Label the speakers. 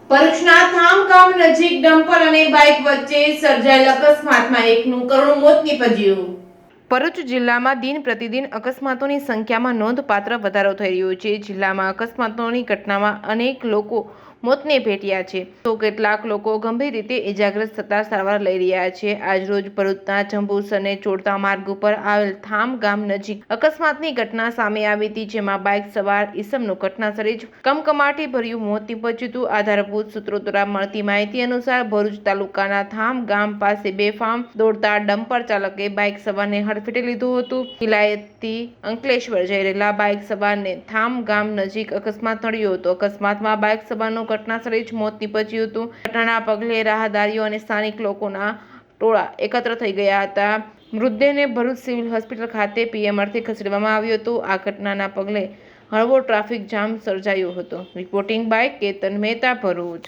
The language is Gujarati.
Speaker 1: ભરૂચના થામ ગામ નજીક ડમ્પર અને બાઇક વચ્ચે સર્જાયેલ અકસ્માતમાં એકનું કરુણ મોત નીપજ્યું। ભરૂચ જિલ્લામાં દિન પ્રતિદિન અકસ્માતોની સંખ્યામાં નોંધપાત્ર વધારો થઈ રહ્યો છે। જિલ્લામાં અકસ્માતોની ઘટનામાં અનેક લોકો મોતને ભેટ્યા છે તો કેટલાક લોકો ગંભીર રીતે ઇજાગ્રસ્ત થતા સારવાર લઈ રહ્યા છે। આજરોજ ભરૂચના જંબુસરને જોડતા માર્ગ ઉપર આવેલ થામ ગામ નજીક અકસ્માતની ઘટના સામે આવી હતી, જેમાં બાઇક સવાર ઈસમનું ઘટનાસ્થળે જ કમકમાટી ભર્યું મોત નીપજ્યું હતું। આધારભૂત સૂત્રો દ્વારા મળતી માહિતી અનુસાર ભરૂચ તાલુકાના થામ ગામ પાસે બેફામ દોડતા ડમ્પર ચાલકે બાઇક સવારને હડફેટે લીધું હતું। કિલાયતથી અંકલેશ્વર જઈ રહેલા બાઇક સવારને થામ ગામ નજીક અકસ્માત નડ્યો હતો। અકસ્માતમાં બાઇક સવારનું ઘટનાસ્થળે જ મોત નીપજ્યું હતું। ઘટનાના પગલે રાહદારીઓ અને સ્થાનિક લોકોના ટોળા એકત્ર થઈ ગયા હતા। મૃતદેહને ભરૂચ સિવિલ હોસ્પિટલ ખાતે પીએમ અર્થે ખસેડવામાં આવ્યો હતો। આ ઘટનાના પગલે હળવો ટ્રાફિક જામ સર્જાયો હતો। Reporting by Ketan Mehta, Bharuch.